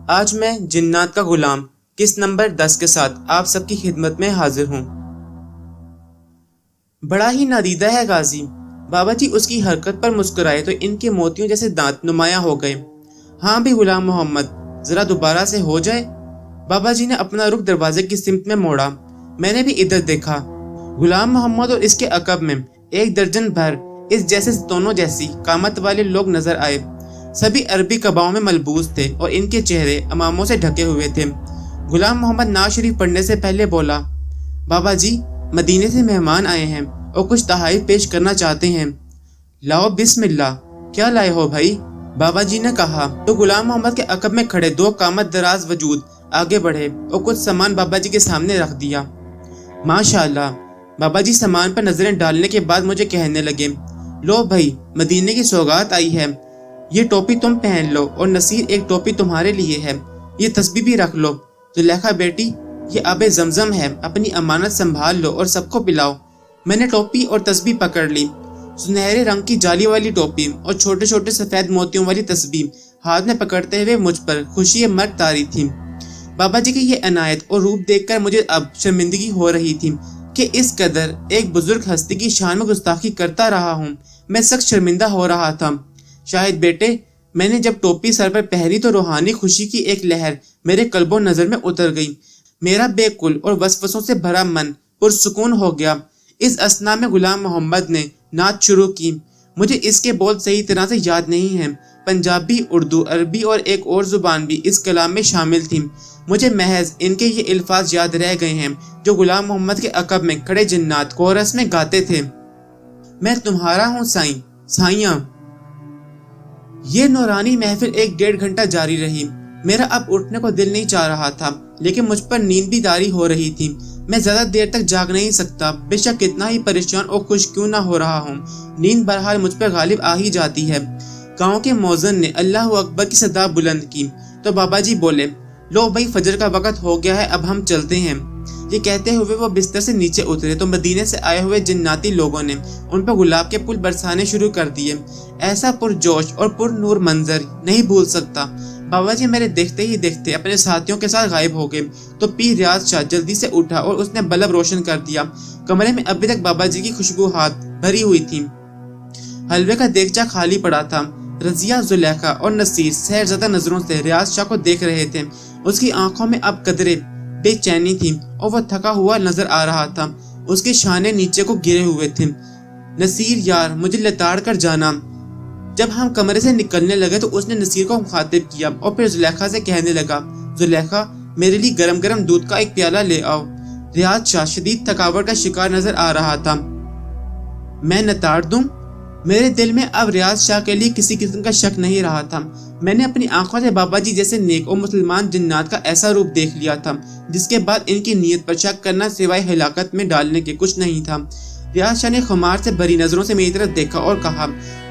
آج میں جنات کا غلام قسط نمبر 10 کے ساتھ آپ سب کی خدمت میں حاضر ہوں۔ بڑا ہی نادیدہ ہے غازی۔ بابا جی اس کی حرکت پر مسکرائے تو ان کے موتیوں جیسے دانت نمایاں ہو گئے۔ ہاں بھی غلام محمد، ذرا دوبارہ سے ہو جائے۔ بابا جی نے اپنا رخ دروازے کی سمت میں موڑا۔ میں نے بھی ادھر دیکھا۔ غلام محمد اور اس کے عقب میں 1 درجن بھر اس جیسے ستونوں جیسی قامت والے لوگ نظر آئے۔ سبھی عربی قباؤں میں ملبوس تھے اور ان کے چہرے عماموں سے ڈھکے ہوئے تھے۔ غلام محمد نعت شریف پڑھنے سے پہلے بولا، بابا جی مدینے سے مہمان آئے ہیں اور کچھ تحائف پیش کرنا چاہتے ہیں۔ لاؤ بسم اللہ۔ کیا لائے ہو بھائی؟ بابا جی نے کہا تو غلام محمد کے عقب میں کھڑے 2 قامت دراز وجود آگے بڑھے اور کچھ سامان بابا جی کے سامنے رکھ دیا۔ ماشاءاللہ۔ بابا جی سامان پر نظریں ڈالنے کے بعد مجھے کہنے لگے، لو بھائی مدینے کی سوغات آئی ہے، یہ ٹوپی تم پہن لو اور نصیر ایک ٹوپی تمہارے لیے ہے، یہ تسبیح بھی رکھ لو۔ زلیخا بیٹی یہ آب زمزم ہے، اپنی امانت سنبھال لو اور سب کو پلاؤ۔ میں نے ٹوپی اور تسبیح پکڑ لی۔ سنہرے رنگ کی جالی والی ٹوپی اور چھوٹے چھوٹے سفید موتیوں والی تسبیح ہاتھ میں پکڑتے ہوئے مجھ پر خوشی مرگ طاری تھی۔ بابا جی کی یہ عنایت اور روپ دیکھ کر مجھے اب شرمندگی ہو رہی تھی کہ اس قدر ایک بزرگ ہستی کی شان میں گستاخی کرتا رہا ہوں۔ میں سخت شرمندہ ہو رہا تھا۔ شاہد بیٹے، میں نے جب ٹوپی سر پر پہنی تو روحانی خوشی کی ایک لہر میرے قلب و نظر میں اتر گئی۔ میرا بے کل اور وسوسوں سے بھرا من پرسکون ہو گیا۔ اس اثنا میں غلام محمد نے نعت شروع کی۔ مجھے اس کے بول صحیح طرح سے یاد نہیں ہیں۔ پنجابی، اردو، عربی اور ایک اور زبان بھی اس کلام میں شامل تھی۔ مجھے محض ان کے یہ الفاظ یاد رہ گئے ہیں جو غلام محمد کے عقب میں کھڑے جنات کورس میں گاتے تھے۔ میں تمہارا ہوں سائیں، سائیاں۔ یہ نورانی محفل 1-1.5 گھنٹہ جاری رہی۔ میرا اب اٹھنے کو دل نہیں چاہ رہا تھا، لیکن مجھ پر نیند بھی طاری ہو رہی تھی۔ میں زیادہ دیر تک جاگ نہیں سکتا، بے شک کتنا ہی پریشان اور خوش کیوں نہ ہو رہا ہوں۔ نیند بہرحال مجھ پر غالب آ ہی جاتی ہے۔ گاؤں کے مؤذن نے اللہ اکبر کی صدا بلند کی تو بابا جی بولے، لو بھائی فجر کا وقت ہو گیا ہے، اب ہم چلتے ہیں۔ یہ کہتے ہوئے وہ بستر سے نیچے اترے تو مدینے سے آئے ہوئے جناتی لوگوں نے ان پر گلاب کے پھول برسانے شروع کر دیے۔ ایسا پرجوش اور پر نور منظر نہیں بھول سکتا۔ بابا جی میرے دیکھتے ہی دیکھتے اپنے ساتھیوں کے ساتھ غائب ہو گئے تو پیر ریاض شاہ جلدی سے اٹھا اور اس نے بلب روشن کر دیا۔ کمرے میں ابھی تک بابا جی کی خوشبوہات بھری ہوئی تھی۔ حلوے کا دیگچہ خالی پڑا تھا۔ رضیہ، زلیخا اور نصیر سحرزدہ نظروں سے ریاض شاہ کو دیکھ رہے تھے۔ اس کی آنکھوں میں اب قدرے بے چینی تھی اور وہ تھکا ہوا نظر آ رہا تھا۔ اس کے شانے نیچے کو گرے ہوئے تھے۔ نصیر یار مجھے لتاڑ کر جانا۔ جب ہم کمرے سے نکلنے لگے تو اس نے نصیر کو مخاطب کیا اور پھر زلیخا سے کہنے لگا، زلیخا میرے لیے گرم گرم دودھ کا ایک پیالہ لے آؤ۔ ریاض شاہ شدید تھکاوٹ کا شکار نظر آ رہا تھا۔ میں نتاڑ دوں؟ میرے دل میں اب ریاض شاہ کے لیے کسی قسم کا شک نہیں رہا تھا۔ میں نے اپنی آنکھوں سے بابا جی جیسے نیک اور مسلمان جنات کا ایسا روپ دیکھ لیا تھا جس کے بعد ان کی نیت پر شک کرنا سوائے ہلاکت میں ڈالنے کے کچھ نہیں تھا۔ ریاض شاہ نے خمار سے بھری نظروں سے میری طرف دیکھا اور کہا،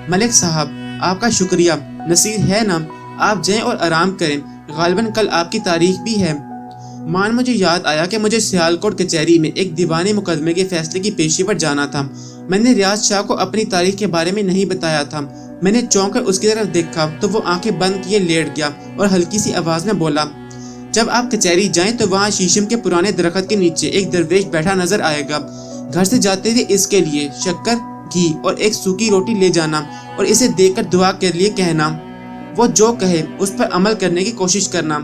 ملک صاحب آپ کا شکریہ، نصیر ہے نا، آپ جائیں اور آرام کریں، غالباً کل آپ کی تاریخ بھی ہے۔ مجھے یاد آیا کہ مجھے سیالکوٹ کچہری میں ایک دیوانی مقدمے کے فیصلے کی پیشی پر جانا تھا۔ میں نے ریاض شاہ کو اپنی تاریخ کے بارے میں نہیں بتایا تھا۔ میں نے چونک کر اس کی طرف دیکھا تو وہ آنکھیں بند کیے لیٹ گیا اور ہلکی سی آواز میں بولا، جب آپ کچہری جائیں تو وہاں شیشم کے پرانے درخت کے نیچے ایک درویش بیٹھا نظر آئے گا۔ گھر سے جاتے ہوئے اس کے لیے شکر، گھی اور ایک سوکھی روٹی لے جانا اور اسے دیکھ کر دعا کے لیے کہنا، وہ جو کہے اس پر عمل کرنے کی کوشش کرنا۔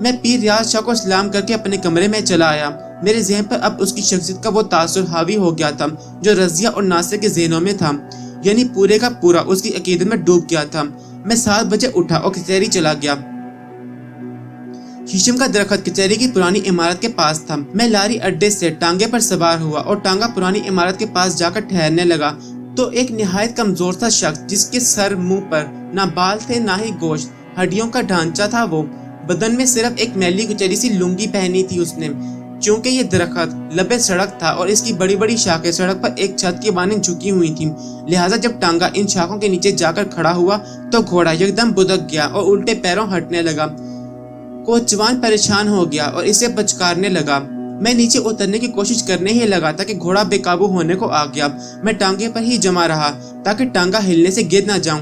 میں پیر ریاض شاہ کو سلام کر کے اپنے کمرے میں چلا آیا۔ میرے ذہن پر اب اس کی شخصیت کا وہ تاثر حاوی ہو گیا تھا جو رضیہ اور ناصر کے ذہنوں میں تھا، یعنی پورے کا پورا اس کی عقیدت میں ڈوب گیا تھا۔ میں 7 بجے اٹھا اور کچہری چلا گیا۔ شیشم کا درخت کچہری کی پرانی عمارت کے پاس تھا۔ میں لاری اڈے سے ٹانگے پر سوار ہوا اور ٹانگا پرانی عمارت کے پاس جا کر ٹھہرنے لگا تو ایک نہایت کمزور سا شخص جس کے سر منہ پر نہ بال تھے نہ ہی گوشت، ہڈیوں کا ڈھانچہ تھا، وہ بدن میں صرف ایک میلی کچیری سی لنگی پہنی تھی اس نے۔ چونکہ یہ درخت لبے سڑک تھا اور اس کی بڑی بڑی شاخیں سڑک پر ایک چھت کی مانند جھکی ہوئی تھیں، لہٰذا جب ٹانگا ان شاخوں کے نیچے جا کر کھڑا ہوا تو گھوڑا یکدم بدک گیا اور الٹے پیروں ہٹنے لگا۔ کوچوان پریشان ہو گیا اور اسے پچکارنے لگا۔ میں نیچے اترنے کی کوشش کرنے ہی لگا تھا کہ گھوڑا بے قابو ہونے کو آ گیا۔ میں ٹانگے پر ہی جمع رہا تاکہ ٹانگا ہلنے سے گر نہ جاؤں۔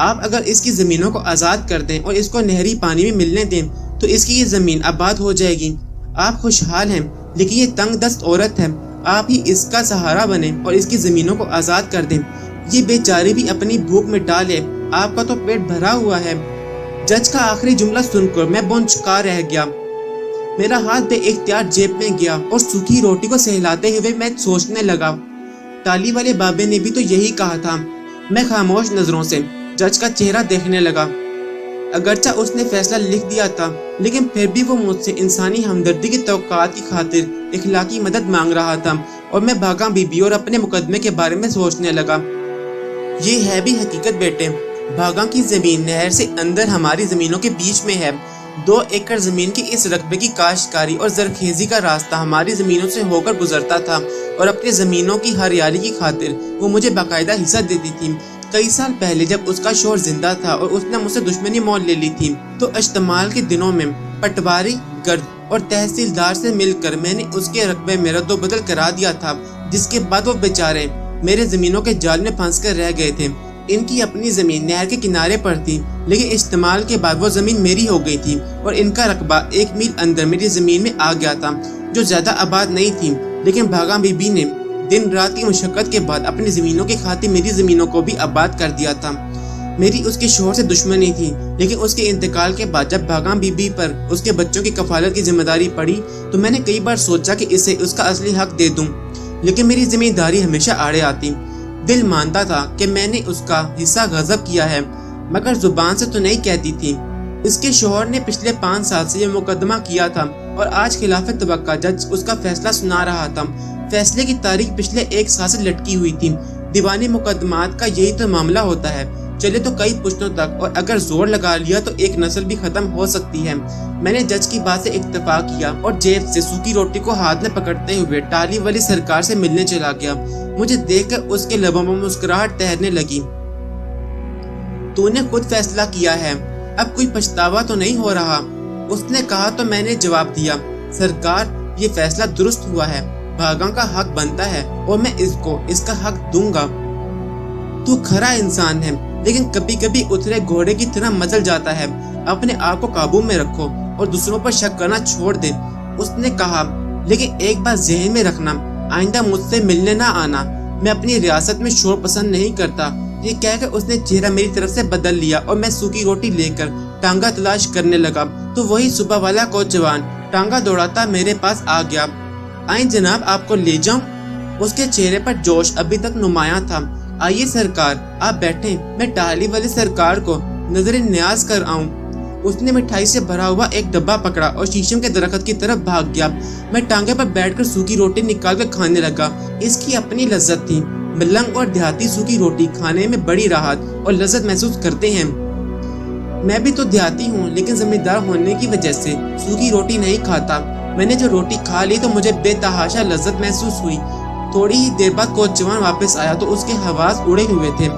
آپ اگر اس کی زمینوں کو آزاد کر دیں اور اس کو نہری پانی بھی ملنے دیں تو اس کی یہ زمین آباد ہو جائے گی۔ آپ خوشحال ہیں، لیکن یہ تنگ دست عورت ہے، آپ ہی اس کا سہارا بنیں اور اس کی زمینوں کو آزاد کر دیں۔ یہ بیچاری بھی اپنی بھوک مٹا لے، آپ کا تو پیٹ بھرا ہوا ہے۔ جج کا آخری جملہ سن کر میں بون چکا رہ گیا۔ میرا ہاتھ بے اختیار جیب میں گیا اور سوکھی روٹی کو سہلاتے ہوئے میں سوچنے لگا، ٹالی والے بابے نے بھی تو یہی کہا تھا۔ میں خاموش نظروں سے جج کا چہرہ دیکھنے لگا۔ اگرچہ اس نے فیصلہ لکھ دیا تھا، لیکن پھر بھی وہ مجھ سے انسانی ہمدردی کی توقعات کی خاطر اخلاقی مدد مانگ رہا تھا، اور میں بھاگا بی بی اور اپنے مقدمے کے بارے میں سوچنے لگا۔ یہ ہے بھی حقیقت بیٹے، بھاگا کی زمین نہر سے اندر ہماری زمینوں کے بیچ میں ہے۔ 2 ایکڑ زمین کی اس رقبے کی کاشتکاری اور زرخیزی کا راستہ ہماری زمینوں سے ہو کر گزرتا تھا، اور اپنی زمینوں کی ہریالی کی خاطر وہ مجھے باقاعدہ حصہ دیتی تھی۔ کئی سال پہلے جب اس کا شوہر زندہ تھا اور اس نے مجھ سے دشمنی مول لے لی تھی، تو اشتمال کے دنوں میں پٹواری، گرد اور تحصیلدار سے مل کر میں نے اس کے رقبے میں رد و بدل کرا دیا تھا، جس کے بعد وہ بیچارے میرے زمینوں کے جال میں پھنس کر رہ گئے تھے۔ ان کی اپنی زمین نہر کے کنارے پر تھی، لیکن استعمال کے بعد وہ زمین میری ہو گئی تھی، اور ان کا رقبہ 1 میل اندر میری زمین میں آ گیا تھا، جو زیادہ آباد نہیں تھی۔ لیکن بھاگا بی بی نے دن رات کی مشقت کے بعد اپنی زمینوں کی خاطر میری زمینوں کو بھی آباد کر دیا تھا۔ میری اس کے شوہر سے دشمنی تھی، لیکن اس کے انتقال کے بعد جب بھاگا بی بی پر اس کے بچوں کی کفالت کی ذمہ داری پڑی تو میں نے کئی بار سوچا کہ اسے اس کا اصلی حق دے دوں، لیکن میری زمینداری ہمیشہ آڑے آتی۔ دل مانتا تھا کہ میں نے اس کا حصہ غصب کیا ہے، مگر زبان سے تو نہیں کہتی تھی۔ اس کے شوہر نے پچھلے 5 سال سے یہ مقدمہ کیا تھا، اور آج خلاف توقع جج اس کا فیصلہ سنا رہا تھا۔ فیصلے کی تاریخ پچھلے 1 سال سے لٹکی ہوئی تھی۔ دیوانی مقدمات کا یہی تو معاملہ ہوتا ہے، چلے تو کئی پشتوں تک، اور اگر زور لگا لیا تو ایک نسل بھی ختم ہو سکتی ہے۔ میں نے جج کی بات سے اکتفا کیا اور جیب سے سوکھی روٹی کو ہاتھ میں پکڑتے ہوئے ٹالی والی سرکار سے ملنے چلا گیا۔ مجھے دیکھ کر اس کے لبوں میں مسکراہٹ تیرنے لگی۔ تو نے خود فیصلہ کیا ہے، اب کوئی پچھتاوا تو نہیں ہو رہا؟ اس نے کہا تو میں نے جواب دیا، سرکار یہ فیصلہ درست ہوا ہے، بھاگا کا حق بنتا ہے اور میں اس کو اس کا حق دوں گا۔ تو کھرا انسان ہے، لیکن کبھی کبھی اترے گھوڑے کی طرح مچل جاتا ہے۔ اپنے آپ کو قابو میں رکھو اور دوسروں پر شک کرنا چھوڑ دے۔ اس نے کہا، لیکن ایک بات ذہن میں رکھنا، آئندہ مجھ سے ملنے نہ آنا، میں اپنی ریاست میں شور پسند نہیں کرتا۔ یہ کہہ کر اس نے چہرہ میری طرف سے بدل لیا اور میں سوکھی روٹی لے کر ٹانگا تلاش کرنے لگا تو وہی صبح والا کوچوان ٹانگا دوڑاتا میرے پاس آ گیا۔ آئیں جناب، آپ کو لے جاؤں؟ اس کے چہرے پر جوش ابھی تک نمایاں تھا۔ آئیے سرکار، آپ بیٹھیں، میں ٹالی والے سرکار کو نظر نیاز کر آؤں۔ اس نے مٹھائی سے بھرا ہوا ایک ڈبہ پکڑا اور شیشم کے درخت کی طرف بھاگ گیا۔ میں ٹانگے پر بیٹھ کر سوکھی روٹی نکال کر کھانے لگا۔ اس کی اپنی لذت تھی۔ ملنگ اور دیہاتی سوکھی روٹی کھانے میں بڑی راحت اور لذت محسوس کرتے ہیں۔ میں بھی تو دیہاتی ہوں، لیکن زمیندار ہونے کی وجہ سے سوکھی روٹی نہیں کھاتا۔ میں نے جو روٹی کھا لی تو مجھے بے تحاشا لذت محسوس ہوئی۔ تھوڑی ہی دیر بعد کوچوان واپس آیا تو اس کے حواس اڑے ہوئے تھے۔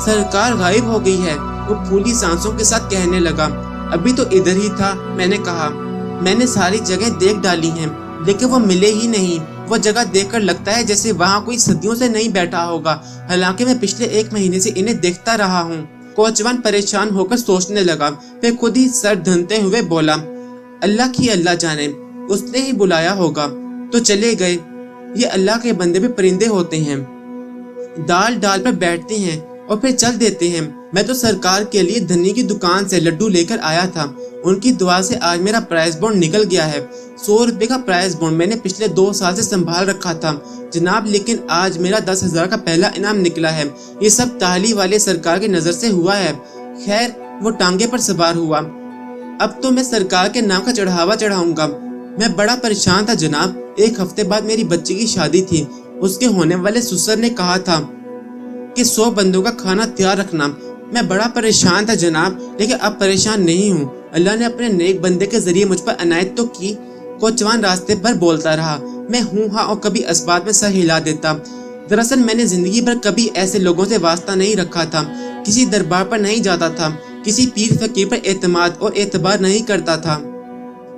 سرکار غائب ہو گئی ہے، وہ پھولی سانسوں کے ساتھ کہنے لگا۔ ابھی تو ادھر ہی تھا، میں نے کہا۔ میں نے ساری جگہ دیکھ ڈالی ہیں، لیکن وہ ملے ہی نہیں۔ وہ جگہ دیکھ کر لگتا ہے جیسے وہاں کوئی صدیوں سے نہیں بیٹھا ہوگا، حالانکہ میں پچھلے 1 مہینے سے انہیں دیکھتا رہا ہوں۔ کوچوان پریشان ہو کر سوچنے لگا، پھر خود ہی سر دھنتے ہوئے بولا، اللہ کی اللہ جانے، اس نے ہی بلایا ہوگا تو چلے گئے۔ یہ اللہ کے بندے بھی پرندے ہوتے ہیں، ڈال ڈال پر بیٹھتے ہیں اور پھر چل دیتے ہیں۔ میں تو سرکار کے لیے دھنی کی دکان سے لڈو لے کر آیا تھا، ان کی دعا سے آج میرا پرائز بونڈ نکل گیا ہے۔ 100 روپے کا پرائز بونڈ میں نے پچھلے 2 سال سے سنبھال رکھا تھا جناب، لیکن آج میرا 10,000 کا پہلا انعام نکلا ہے۔ یہ سب ٹالی والے سرکار کی نظر سے ہوا ہے۔ خیر، وہ ٹانگے پر سوار ہوا۔ اب تو میں سرکار کے نام کا چڑھاوا چڑھاؤں گا۔ میں بڑا پریشان تھا جناب۔ 1 ہفتے بعد میری بچی کی شادی تھی۔ اس کے ہونے والے سسر نے کہا تھا کہ 100 بندوں کا کھانا تیار رکھنا۔ میں بڑا پریشان تھا جناب، لیکن اب پریشان نہیں ہوں۔ اللہ نے اپنے نیک بندے کے ذریعے مجھ پر عنایت تو کی۔ کوچوان راستے پر بولتا رہا۔ میں ہوں ہاں اور کبھی اس بات میں سر ہلا دیتا۔ دراصل میں نے زندگی بھر کبھی ایسے لوگوں سے واسطہ نہیں رکھا تھا، کسی دربار پر نہیں جاتا تھا، کسی پیر فقیر پر اعتماد اور اعتبار نہیں کرتا تھا۔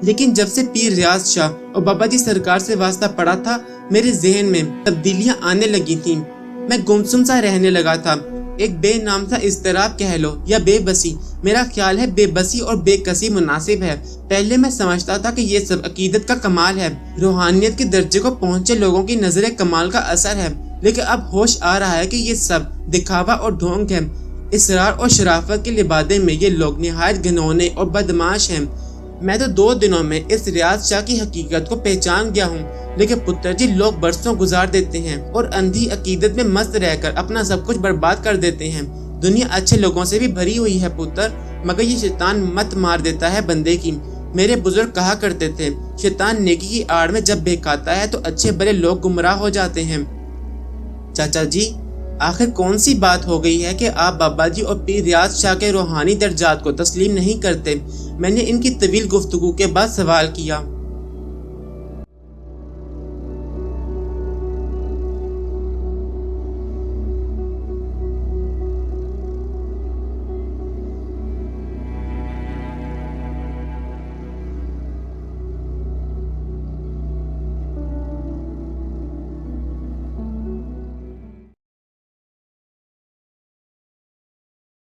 لیکن جب سے پیر ریاض شاہ اور بابا جی سرکار سے واسطہ پڑا تھا، میرے ذہن میں تبدیلیاں آنے لگی تھیں۔ میں گمسم سا رہنے لگا تھا۔ ایک بے نام سا اضطراب کہہ لو یا بے بسی۔ میرا خیال ہے بے بسی اور بے کسی مناسب ہے۔ پہلے میں سمجھتا تھا کہ یہ سب عقیدت کا کمال ہے، روحانیت کے درجے کو پہنچے لوگوں کی نظر کمال کا اثر ہے، لیکن اب ہوش آ رہا ہے کہ یہ سب دکھاوا اور ڈھونگ ہے۔ اسرار اور شرافت کے لبادے میں یہ لوگ نہایت گھنونے اور بدمعاش ہیں۔ میں تو 2 دنوں میں اس ریاض شاہ کی حقیقت کو پہچان گیا ہوں، لیکن پتر جی لوگ برسوں گزار دیتے ہیں اور اندھی عقیدت میں مست رہ کر اپنا سب کچھ برباد کر دیتے ہیں۔ دنیا اچھے لوگوں سے بھی بھری ہوئی ہے پتر، مگر یہ شیطان مت مار دیتا ہے بندے کی۔ میرے بزرگ کہا کرتے تھے، شیطان نیکی کی آڑ میں جب بہکاتا ہے تو اچھے بڑے لوگ گمراہ ہو جاتے ہیں۔ چاچا جی، آخر کون سی بات ہو گئی ہے کہ آپ بابا جی اور پیر ریاض شاہ کے روحانی درجات کو تسلیم نہیں کرتے؟ میں نے ان کی طویل گفتگو کے بعد سوال کیا۔